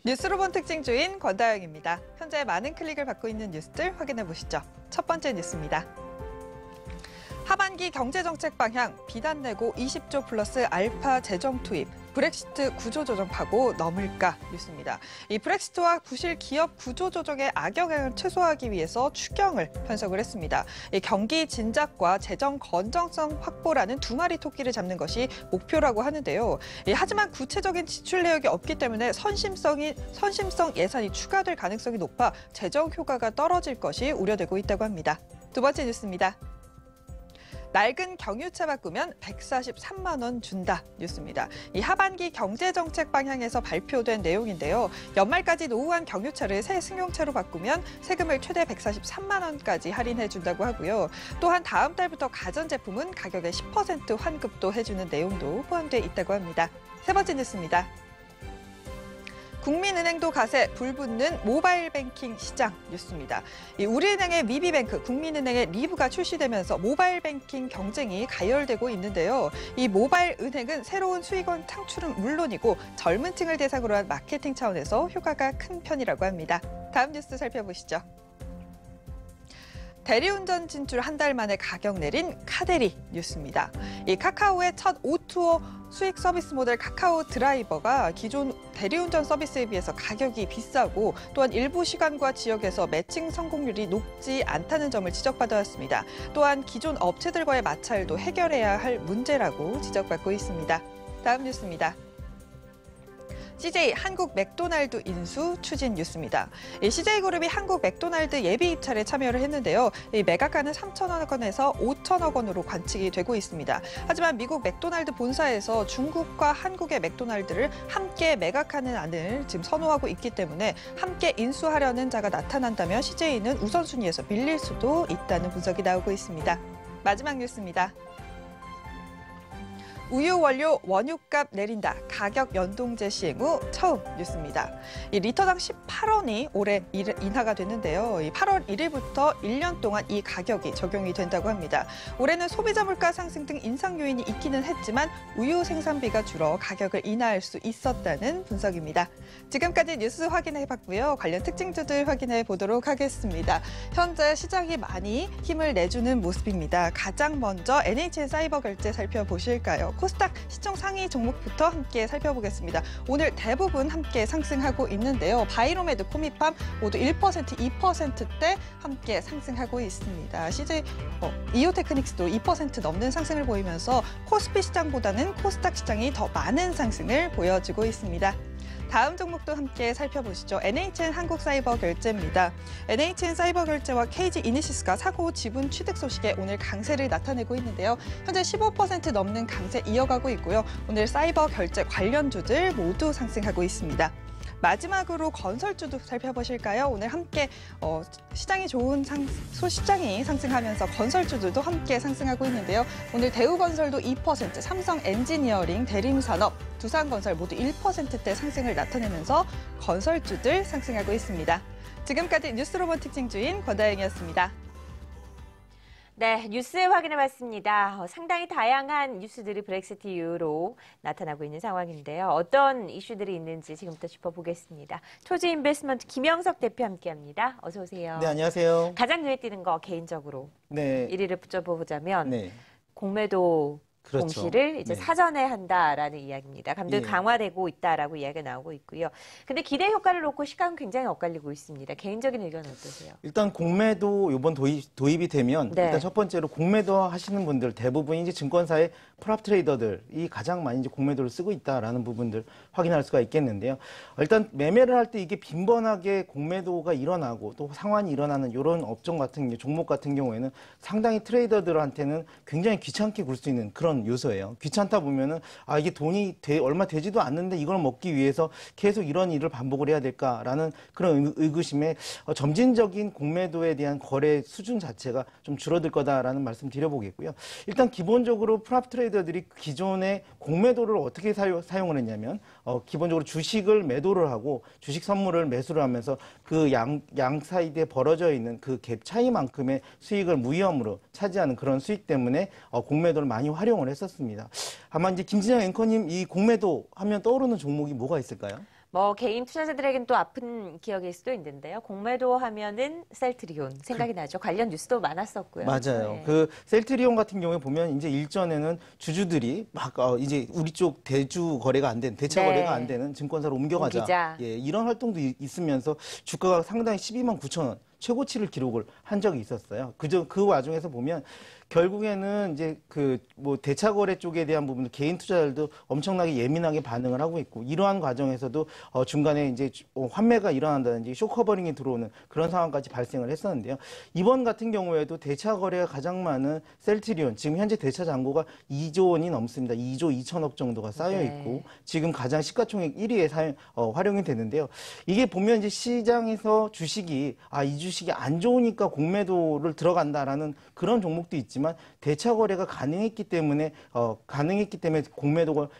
뉴스로본 특징 주인 권다영입니다. 현재 많은 클릭을 받고 있는 뉴스들 확인해 보시죠. 첫 번째 뉴스입니다. 하반기 경제정책 방향 비단 내고 20조 플러스 알파 재정 투입, 브렉시트 구조조정 파고 넘을까 뉴스입니다. 이 브렉시트와 부실 기업 구조조정의 악영향을 최소화하기 위해서 추경을 편성을 했습니다. 이 경기 진작과 재정 건전성 확보라는 두 마리 토끼를 잡는 것이 목표라고 하는데요. 하지만 구체적인 지출 내역이 없기 때문에 선심성 예산이 추가될 가능성이 높아 재정 효과가 떨어질 것이 우려되고 있다고 합니다. 두 번째 뉴스입니다. 낡은 경유차 바꾸면 143만 원 준다 뉴스입니다. 이 하반기 경제정책 방향에서 발표된 내용인데요. 연말까지 노후한 경유차를 새 승용차로 바꾸면 세금을 최대 143만 원까지 할인해 준다고 하고요. 또한 다음 달부터 가전제품은 가격의 10% 환급도 해주는 내용도 포함되어 있다고 합니다. 세 번째 뉴스입니다. 국민은행도 가세 불붙는 모바일 뱅킹 시장 뉴스입니다. 우리은행의 미비뱅크, 국민은행의 리브가 출시되면서 모바일 뱅킹 경쟁이 가열되고 있는데요. 이 모바일 은행은 새로운 수익원 창출은 물론이고 젊은 층을 대상으로 한 마케팅 차원에서 효과가 큰 편이라고 합니다. 다음 뉴스 살펴보시죠. 대리운전 진출 한 달 만에 가격 내린 카데리 뉴스입니다. 이 카카오의 첫 오투어 수익 서비스 모델 카카오 드라이버가 기존 대리운전 서비스에 비해서 가격이 비싸고 또한 일부 시간과 지역에서 매칭 성공률이 높지 않다는 점을 지적받아왔습니다. 또한 기존 업체들과의 마찰도 해결해야 할 문제라고 지적받고 있습니다. 다음 뉴스입니다. CJ 한국 맥도날드 인수 추진 뉴스입니다. CJ그룹이 한국 맥도날드 예비 입찰에 참여를 했는데요. 이 매각가는 3천억 원에서 5천억 원으로 관측이 되고 있습니다. 하지만 미국 맥도날드 본사에서 중국과 한국의 맥도날드를 함께 매각하는 안을 지금 선호하고 있기 때문에 함께 인수하려는 자가 나타난다면 CJ는 우선순위에서 밀릴 수도 있다는 분석이 나오고 있습니다. 마지막 뉴스입니다. 우유 원료 원유값 내린다. 가격 연동제 시행 후 처음 뉴스입니다. 이 리터당 18원이 올해 인하가 됐는데요. 8월 1일부터 1년 동안 이 가격이 적용이 된다고 합니다. 올해는 소비자 물가 상승 등 인상 요인이 있기는 했지만 우유 생산비가 줄어 가격을 인하할 수 있었다는 분석입니다. 지금까지 뉴스 확인해봤고요. 관련 특징주들 확인해 보도록 하겠습니다. 현재 시장이 많이 힘을 내주는 모습입니다. 가장 먼저 NHN 사이버 결제 살펴보실까요? 코스닥 시총 상위 종목부터 함께 살펴보겠습니다. 오늘 대부분 함께 상승하고 있는데요. 바이로메드, 코미팜 모두 1%, 2%대 함께 상승하고 있습니다. CJ 이오테크닉스도 2% 넘는 상승을 보이면서 코스피 시장보다는 코스닥 시장이 더 많은 상승을 보여주고 있습니다. 다음 종목도 함께 살펴보시죠. NHN 한국사이버결제입니다. NHN 사이버결제와 KG 이니시스가 사고 지분 취득 소식에 오늘 강세를 나타내고 있는데요. 현재 15% 넘는 강세 이어가고 있고요. 오늘 사이버결제 관련주들 모두 상승하고 있습니다. 마지막으로 건설주도 살펴보실까요? 오늘 함께 시장이 좋은 소시장이 상승하면서 건설주들도 함께 상승하고 있는데요. 오늘 대우건설도 2%, 삼성엔지니어링, 대림산업, 두산건설 모두 1%대 상승을 나타내면서 건설주들 상승하고 있습니다. 지금까지 뉴스로본 특징 주인 권다영이었습니다. 네, 뉴스 확인해봤습니다. 상당히 다양한 뉴스들이 브렉시트 이후로 나타나고 있는 상황인데요. 어떤 이슈들이 있는지 지금부터 짚어보겠습니다. 토지 인베스트먼트 김영석 대표 함께합니다. 어서 오세요. 네, 안녕하세요. 가장 눈에 띄는 거 개인적으로 1위를 붙여보자면 네. 공매도 그렇죠. 공시를 이제 네. 사전에 한다라는 이야기입니다. 감독이 강화되고 있다라고 이야기가 나오고 있고요. 근데 기대 효과를 놓고 시각은 굉장히 엇갈리고 있습니다. 개인적인 의견은 어떠세요? 일단 공매도 이번 도입이 되면 일단 첫 번째로 공매도 하시는 분들 대부분 이제 증권사의 프랍 트레이더들이 가장 많이 이제 공매도를 쓰고 있다라는 부분들 확인할 수가 있겠는데요. 일단 매매를 할 때 이게 빈번하게 공매도가 일어나고 또 상환이 일어나는 이런 업종 같은 종목 같은 경우에는 상당히 트레이더들한테는 굉장히 귀찮게 굴 수 있는 그런 요소예요. 귀찮다 보면은 이게 돈이 얼마 되지도 않는데 이걸 먹기 위해서 계속 이런 일을 반복을 해야 될까라는 그런 의구심에 점진적인 공매도에 대한 거래 수준 자체가 좀 줄어들 거다라는 말씀 드려보겠고요. 일단 기본적으로 프랍 트레이더들이 기존에 공매도를 어떻게 사용을 했냐면 기본적으로 주식을 매도를 하고 주식 선물을 매수를 하면서 그 양 사이드에 벌어져 있는 그 갭 차이만큼의 수익을 무위험으로 차지하는 그런 수익 때문에 공매도를 많이 활용을 했었습니다. 아마 이제 김진영 앵커님 이 공매도 하면 떠오르는 종목이 뭐가 있을까요? 뭐 개인 투자자들에겐 또 아픈 기억일 수도 있는데요. 공매도 하면은 셀트리온 생각이 나죠. 관련 뉴스도 많았었고요. 맞아요. 네. 그 셀트리온 같은 경우에 보면 이제 일전에는 주주들이 막 이제 우리 쪽 대주 거래가 안 되는 대차 네. 거래가 안 되는 증권사로 옮겨가자. 옮기자. 예, 이런 활동도 있으면서 주가가 상당히 12만 9천 원 최고치를 기록을 한 적이 있었어요. 그 와중에서 보면 결국에는 이제 그 뭐 대차 거래 쪽에 대한 부분들 개인 투자자들도 엄청나게 예민하게 반응을 하고 있고 이러한 과정에서도 중간에 이제 환매가 일어난다든지 쇼커버링이 들어오는 그런 상황까지 발생을 했었는데요. 이번 같은 경우에도 대차 거래가 가장 많은 셀트리온 지금 현재 대차 잔고가 2조 원이 넘습니다. 2조 2천억 정도가 쌓여 있고 네. 지금 가장 시가총액 1위에 활용이 되는데요. 이게 보면 이제 시장에서 주식이 이 주식이 안 좋으니까 공매도를 들어간다라는 그런 종목도 있지만 대차 거래가 가능했기 때문에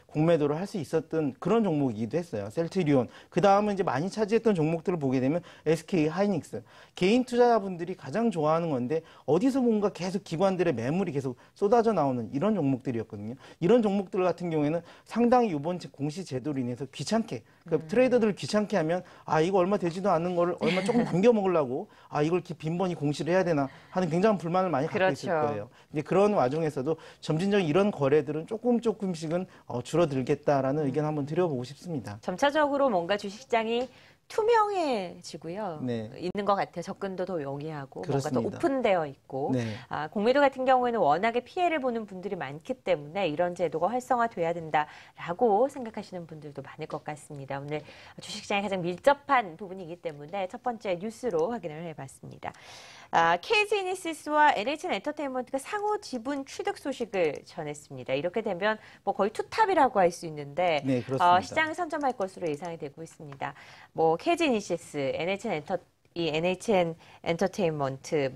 공매도를 할 수 있었던 그런 종목이기도 했어요. 셀트리온. 그 다음은 이제 많이 차지했던 종목들을 보게 되면 SK 하이닉스. 개인 투자자분들이 가장 좋아하는 건데 어디서 뭔가 계속 기관들의 매물이 계속 쏟아져 나오는 이런 종목들이었거든요. 이런 종목들 같은 경우에는 상당히 이번 공시 제도로 인해서 귀찮게 그러니까 트레이더들을 귀찮게 하면 이거 얼마 되지도 않는 거를 얼마 조금 남겨 먹으려고 이걸 이렇게 빈번히 공시를 해야 되나 하는 굉장한 불만을 많이 갖고 있을 그렇죠. 거예요. 이제 그런 와중에서도 점진적인 이런 거래들은 조금씩은 줄어들겠다라는 의견 한번 드려보고 싶습니다. 점차적으로 뭔가 주식시장이 투명해지고요. 네. 있는 것 같아요. 접근도 더 용이하고 그렇습니다. 뭔가 더 오픈되어 있고 네. 공매도 같은 경우에는 워낙에 피해를 보는 분들이 많기 때문에 이런 제도가 활성화돼야 된다라고 생각하시는 분들도 많을 것 같습니다. 오늘 주식시장에 가장 밀접한 부분이기 때문에 첫 번째 뉴스로 확인을 해봤습니다. KG이니시스와 NHN엔터테인먼트가 상호 지분 취득 소식을 전했습니다. 이렇게 되면 뭐 거의 투탑이라고 할 수 있는데 네, 그렇습니다. 시장을 선점할 것으로 예상이 되고 있습니다. 뭐 KG이니시스, NHN 엔터테인먼트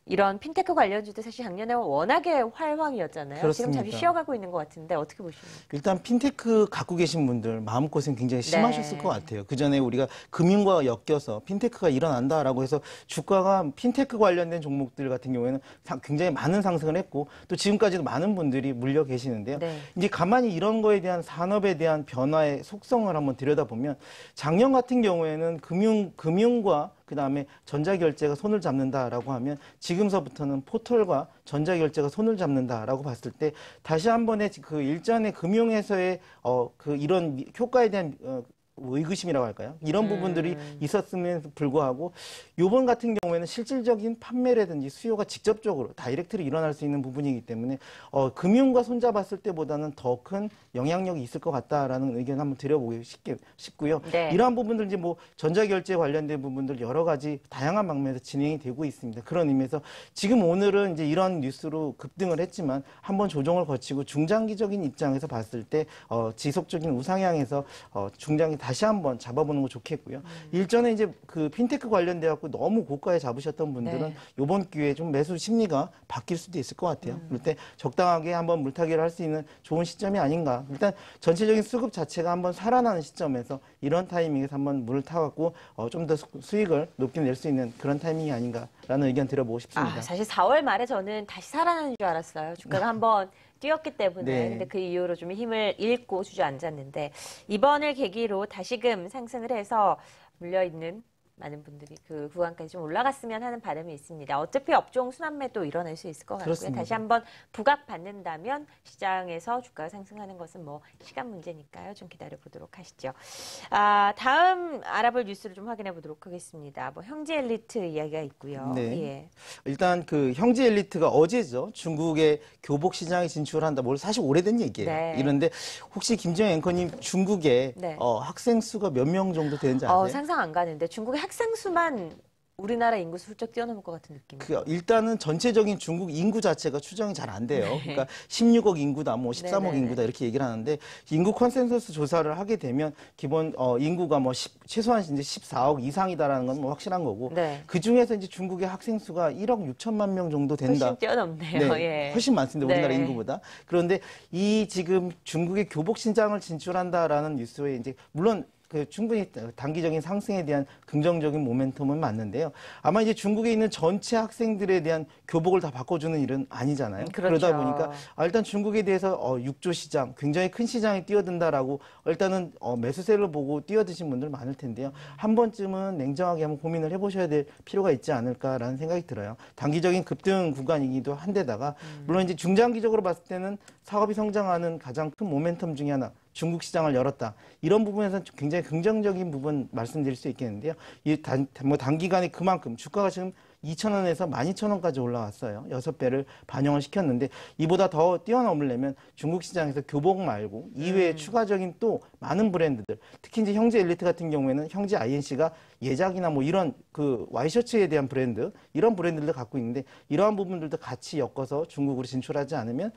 이런 핀테크 관련주도 사실 작년에 워낙에 활황이었잖아요. 그렇습니다. 지금 잠시 쉬어가고 있는 것 같은데 어떻게 보십니까? 일단 핀테크 갖고 계신 분들 마음고생 굉장히 심하셨을 네. 것 같아요. 그전에 우리가 금융과 엮여서 핀테크가 일어난다라고 해서 주가가 핀테크 관련된 종목들 같은 경우에는 굉장히 많은 상승을 했고 또 지금까지도 많은 분들이 물려 계시는데요. 네. 이제 가만히 이런 거에 대한 산업에 대한 변화의 속성을 한번 들여다보면 작년 같은 경우에는 금융과 그다음에 전자결제가 손을 잡는다라고 하면 지금서부터는 포털과 전자결제가 손을 잡는다라고 봤을 때 다시 한 번의 그 일전의 금융에서의 이런 효과에 대한 의구심이라고 할까요? 이런 부분들이 있었음에도 불구하고 요번 같은 경우에는 실질적인 판매라든지 수요가 직접적으로 다이렉트로 일어날 수 있는 부분이기 때문에 금융과 손잡았을 때보다는 더 큰 영향력이 있을 것 같다라는 의견 한번 드려보고 싶고요. 네. 이러한 부분들 이제 전자결제 관련된 부분들 여러 가지 다양한 방면에서 진행이 되고 있습니다. 그런 의미에서 지금 오늘은 이제 이런 뉴스로 급등을 했지만 한번 조정을 거치고 중장기적인 입장에서 봤을 때 지속적인 우상향에서 중장기 다시 한번 잡아보는 거 좋겠고요. 일전에 이제 그 핀테크 관련돼 갖고 너무 고가에 잡으셨던 분들은 네. 이번 기회에 좀 매수 심리가 바뀔 수도 있을 것 같아요. 그럴 때 적당하게 한번 물타기를 할 수 있는 좋은 시점이 아닌가. 일단 전체적인 수급 자체가 한번 살아나는 시점에서 이런 타이밍에서 한번 물을 타갖고 좀 더 수익을 높게 낼 수 있는 그런 타이밍이 아닌가라는 의견 드려보고 싶습니다. 사실 4월 말에 저는 다시 살아나는 줄 알았어요. 주가가 한번 뛰었기 때문에. 네. 근데 그 이후로 좀 힘을 잃고 주저앉았는데 이번을 계기로 다시금 상승을 해서 물려있는 많은 분들이 그 구간까지 좀 올라갔으면 하는 바람이 있습니다. 어차피 업종 순환매도 일어날 수 있을 것 같고요. 그렇습니다. 다시 한번 부각받는다면 시장에서 주가가 상승하는 것은 시간 문제니까요. 좀 기다려보도록 하시죠. 다음 알아볼 뉴스를 좀 확인해 보도록 하겠습니다. 형제 엘리트 이야기가 있고요. 네. 예. 일단 그 형제 엘리트가 어제죠. 중국의 교복 시장에 진출한다. 사실 오래된 얘기예요. 네. 이런데 혹시 김정희 앵커님 중국에 네. 학생 수가 몇 명 정도 되는지 아세요? 상상 안 가는데 중국의 학생 수만 우리나라 인구 수 훌쩍 뛰어넘을 것 같은 느낌. 일단은 전체적인 중국 인구 자체가 추정이 잘 안 돼요. 네. 그러니까 16억 인구다, 13억 네네네. 인구다 이렇게 얘기를 하는데 인구 컨센서스 조사를 하게 되면 기본 인구가 최소한 이제 14억 이상이다라는 건 확실한 거고 네. 그 중에서 이제 중국의 학생 수가 1억 6천만 명 정도 된다. 훨씬 뛰어넘네요. 네, 예. 훨씬 많습니다. 우리나라 네. 인구보다. 그런데 이 지금 중국의 교복 시장을 진출한다라는 뉴스에 이제 물론 충분히 단기적인 상승에 대한 긍정적인 모멘텀은 맞는데요. 아마 이제 중국에 있는 전체 학생들에 대한 교복을 다 바꿔주는 일은 아니잖아요. 그렇죠. 그러다 보니까 일단 중국에 대해서 육조 시장, 굉장히 큰 시장에 뛰어든다라고 일단은 매수세를 보고 뛰어드신 분들 많을 텐데요. 한 번쯤은 냉정하게 한번 고민을 해보셔야 될 필요가 있지 않을까라는 생각이 들어요. 단기적인 급등 구간이기도 한데다가 물론 이제 중장기적으로 봤을 때는 사업이 성장하는 가장 큰 모멘텀 중에 하나. 중국 시장을 열었다. 이런 부분에서는 굉장히 긍정적인 부분 말씀드릴 수 있겠는데요. 단기간에 그만큼 주가가 지금 2,000원에서 12,000원까지 올라왔어요. 6배를 반영을 시켰는데 이보다 더 뛰어넘으려면 중국 시장에서 교복 말고 이외에 추가적인 또 많은 브랜드들, 특히 이제 형제 엘리트 같은 경우에는 형제 INC가 예작이나 뭐 이런 그 와이셔츠에 대한 브랜드, 이런 브랜드들도 갖고 있는데 이러한 부분들도 같이 엮어서 중국으로 진출하지 않으면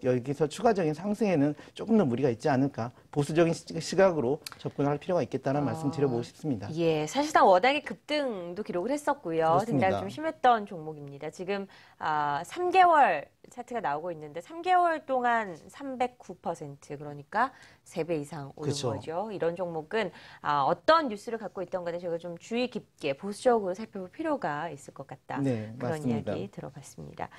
여기서 추가적인 상승에는 조금 더 무리가 있지 않을까. 보수적인 시각으로 접근할 필요가 있겠다는 말씀 드려보고 싶습니다. 예, 사실상 워낙에 급등도 기록을 했었고요. 등락이 좀 심했던 종목입니다. 지금 3개월 차트가 나오고 있는데 3개월 동안 309% 그러니까 3배 이상 오른 그렇죠. 거죠. 이런 종목은 어떤 뉴스를 갖고 있던 간에 제가 좀 주의 깊게 보수적으로 살펴볼 필요가 있을 것 같다. 네, 그런 맞습니다. 이야기 들어봤습니다.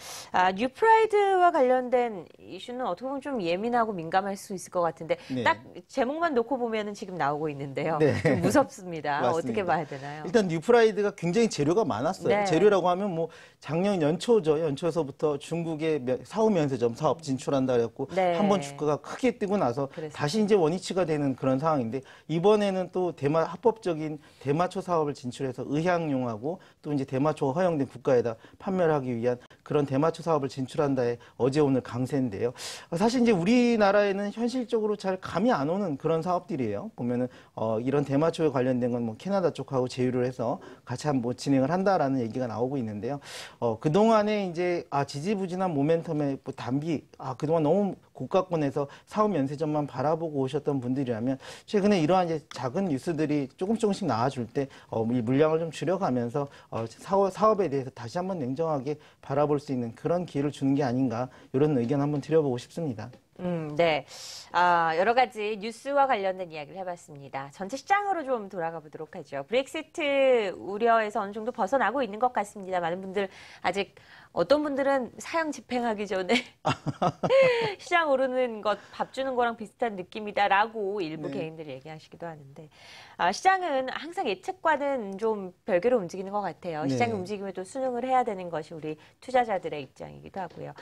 뉴프라이드와 관련된 이슈는 어떻게 보면 좀 예민하고 민감할 수 있을 것 같은데 네. 딱 제목만 놓고 보면은 지금 나오고 있는데요. 네. 좀 무섭습니다. 맞습니다. 어떻게 봐야 되나요? 일단 뉴프라이드가 굉장히 재료가 많았어요. 네. 재료라고 하면 뭐 작년 연초죠. 연초에서부터 중국의 사후 면세점 사업 진출한다 그랬고 네. 한번 주가가 크게 뜨고 나서 그랬어요. 다시 이제 원위치가 되는 그런 상황인데 이번에는 또 합법적인 대마초 사업을 진출해서 의향용하고 또 이제 대마초가 허용된 국가에다 판매를 하기 위한 그런 대마초 사업을 진출한다에 어제 오늘 강세인데요. 사실 이제 우리나라에는 현실적으로 잘 감이 안 오는 그런 사업들이에요. 보면은 이런 대마초에 관련된 건 뭐 캐나다 쪽하고 제휴를 해서 같이 한번 진행을 한다라는 얘기가 나오고 있는데요. 그동안에 이제 지지부진한 모멘텀에 뭐 단비 그동안 너무 고가권에서 사후 면세점만 바라보고 오셨던 분들이라면 최근에 이러한 이제 작은 뉴스들이 조금씩 나와줄 때 이 물량을 좀 줄여가면서 사업에 대해서 다시 한번 냉정하게 바라볼 수 있는 그런 기회를 주는 게 아닌가 이런 의견 한번 드려보고 싶습니다. 네. 여러 가지 뉴스와 관련된 이야기를 해봤습니다. 전체 시장으로 좀 돌아가 보도록 하죠. 브렉시트 우려에서 어느 정도 벗어나고 있는 것 같습니다. 많은 분들 아직 어떤 분들은 사형 집행하기 전에 시장 오르는 것 밥 주는 거랑 비슷한 느낌이다라고 일부 개인들이 얘기하시기도 하는데 시장은 항상 예측과는 좀 별개로 움직이는 것 같아요. 시장의 움직임에도 순응을 해야 되는 것이 우리 투자자들의 입장이기도 하고요.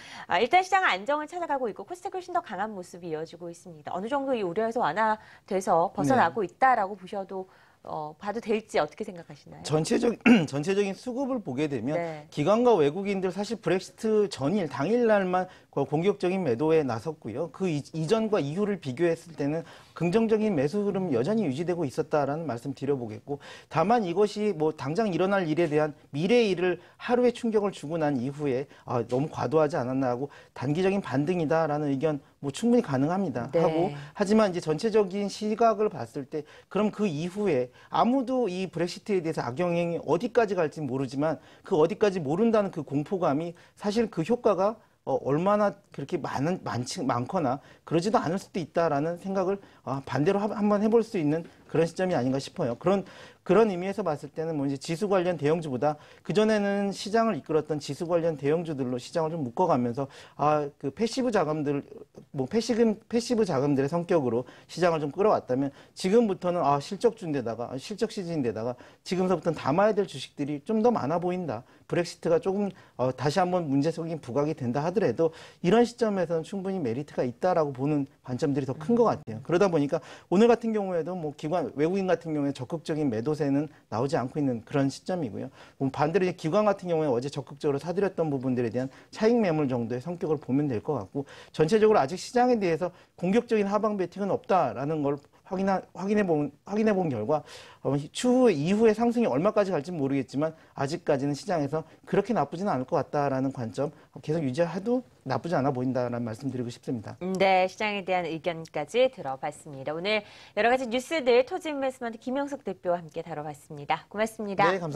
일단 시장은 안정을 찾아가고 있고 코스닥이 훨씬 더 강한 모습이 이어지고 있습니다. 어느 정도 이 우려에서 완화돼서 벗어나고 있다라고 보셔도 봐도 될지 어떻게 생각하시나요? 전체적인 수급을 보게 되면 기관과 외국인들 사실 브렉시트 전일 당일날만 공격적인 매도에 나섰고요. 그 이전과 이후를 비교했을 때는 긍정적인 매수 흐름 여전히 유지되고 있었다라는 말씀 드려보겠고 다만 이것이 뭐 당장 일어날 일에 대한 미래의 일을 하루에 충격을 주고 난 이후에 너무 과도하지 않았나 하고 단기적인 반등이다라는 의견 뭐 충분히 가능합니다. 하지만 이제 전체적인 시각을 봤을 때 그럼 그 이후에 아무도 이 브렉시트에 대해서 악영향이 어디까지 갈지 모르지만 그 어디까지 모른다는 그 공포감이 사실 그 효과가 얼마나 그렇게 많거나 그러지도 않을 수도 있다라는 생각을 반대로 한번 해볼 수 있는 그런 시점이 아닌가 싶어요. 그런 의미에서 봤을 때는 뭐 이제 지수 관련 대형주보다 그전에는 시장을 이끌었던 지수 관련 대형주들로 시장을 좀 묶어가면서 그 패시브 자금들 뭐 패시브 자금들의 성격으로 시장을 좀 끌어왔다면 지금부터는 실적주인데다가 실적 시즌인데다가 지금서부터는 담아야 될 주식들이 좀 더 많아 보인다. 브렉시트가 조금 다시 한번 문제적인 부각이 된다 하더라도 이런 시점에서는 충분히 메리트가 있다라고 보는 관점들이 더 큰 것 같아요. 그러다 보니까 오늘 같은 경우에도 뭐 외국인 같은 경우에 적극적인 매도세는 나오지 않고 있는 그런 시점이고요. 반대로 기관 같은 경우에 어제 적극적으로 사들였던 부분들에 대한 차익 매물 정도의 성격을 보면 될 것 같고 전체적으로 아직 시장에 대해서 공격적인 하방 베팅은 없다라는 걸 확인해 본 결과 추후 이후의 상승이 얼마까지 갈지 모르겠지만 아직까지는 시장에서 그렇게 나쁘지는 않을 것 같다라는 관점 계속 유지해도 나쁘지 않아 보인다라는 말씀드리고 싶습니다. 네, 시장에 대한 의견까지 들어봤습니다. 오늘 여러 가지 뉴스들 토지인베스트먼트 김영석 대표와 함께 다뤄봤습니다. 고맙습니다. 네, 감사합니다.